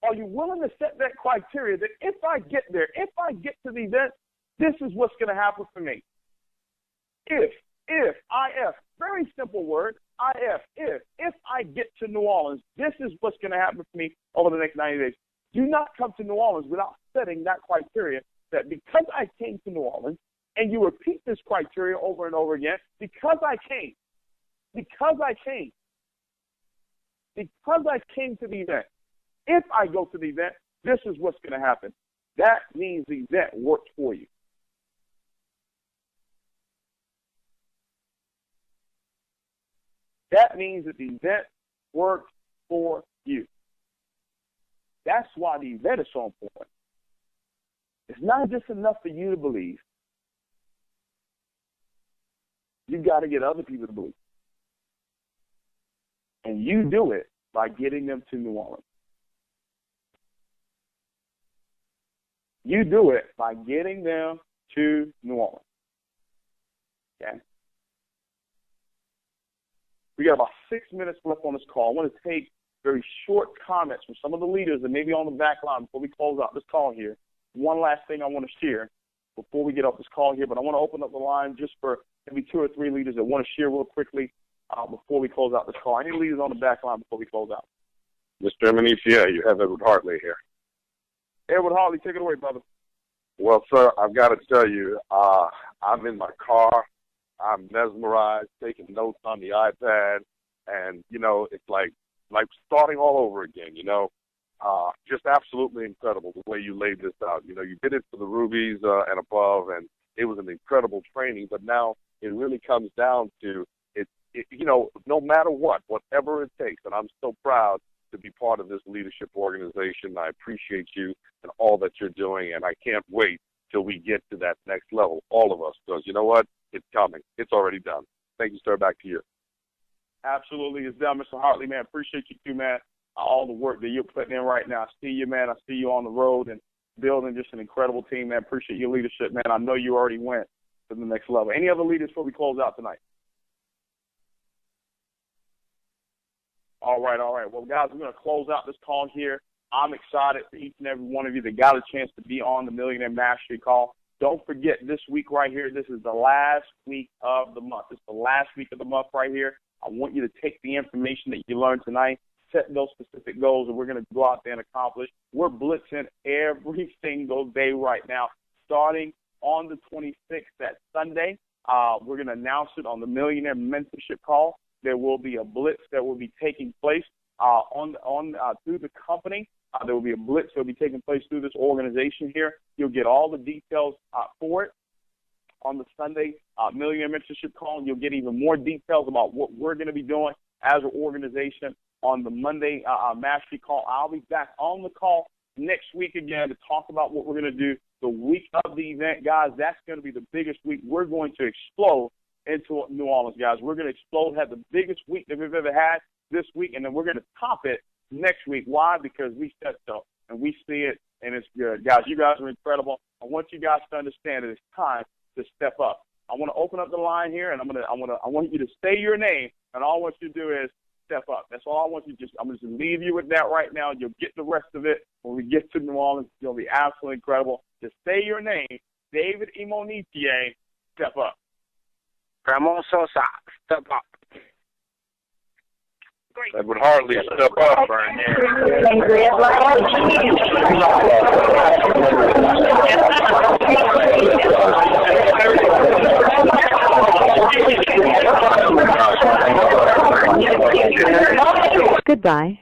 Are you willing to set that criteria that if I get there, if I get to the event, this is what's going to happen for me? If, very simple word, if I get to New Orleans, this is what's going to happen for me over the next 90 days. Do not come to New Orleans without setting that criteria that because I came to New Orleans, and you repeat this criteria over and over again, because I came to the event, if I go to the event, this is what's going to happen. That means the event worked for you. That means that the event worked for you. That's why the event is so important. It's not just enough for you to believe. You've got to get other people to believe. And you do it by getting them to New Orleans. You do it by getting them to New Orleans. Okay? We got about 6 minutes left on this call. I want to take very short comments from some of the leaders that may be on the back line before we close out this call here. One last thing I want to share before we get off this call here, but I want to open up the line just for maybe 2 or 3 leaders that want to share real quickly before we close out this call. Any leaders on the back line before we close out? Mr. Imonitie, you have Edward Hartley here. Edward Hartley, take it away, brother. Well, sir, I've got to tell you, I'm in my car. I'm mesmerized, taking notes on the iPad, and, you know, it's like starting all over again, you know. Just absolutely incredible the way you laid this out. You know, you did it for the Rubies and above, and it was an incredible training, but now it really comes down to, you know, no matter what, whatever it takes, and I'm so proud to be part of this leadership organization. I appreciate you and all that you're doing, and I can't wait till we get to that next level, all of us, because you know what? It's coming. It's already done. Thank you, sir. Back to you. Absolutely. It's done, Mr. Hartley, man. Appreciate you too, man. All the work that you're putting in right now. I see you, man. I see you on the road and building just an incredible team, man. Appreciate your leadership, man. I know you already went to the next level. Any other leaders before we close out tonight? All right. Well, guys, we're going to close out this call here. I'm excited for each and every one of you that got a chance to be on the Millionaire Mastery Call. Don't forget, this week right here, this is the last week of the month. It's the last week of the month right here. I want you to take the information that you learned tonight, set those specific goals that we're going to go out there and accomplish. We're blitzing every single day right now, starting on the 26th, that Sunday. We're going to announce it on the Millionaire Mentorship Call. There will be a blitz that will be taking place through the company. There will be a blitz that will be taking place through this organization here. You'll get all the details for it on the Sunday Millionaire Mentorship Call. You'll get even more details about what we're going to be doing as an organization on the Monday Mastery Call. I'll be back on the call next week again to talk about what we're going to do the week of the event, guys. That's going to be the biggest week. We're going to explode into New Orleans, guys. We're going to explode, have the biggest week that we've ever had this week, and then we're going to top it next week. Why? Because we said so, and we see it, and it's good. Guys, you guys are incredible. I want you guys to understand that it's time to step up. I want to open up the line here, and I want you to say your name, and all I want you to do is step up. That's all I want you to I'm just going to leave you with that right now. You'll get the rest of it when we get to New Orleans. It's going to be absolutely incredible. Just say your name, David Imonitie, step up. Ramon Sosa, step up. Great. That would hardly step up right Goodbye.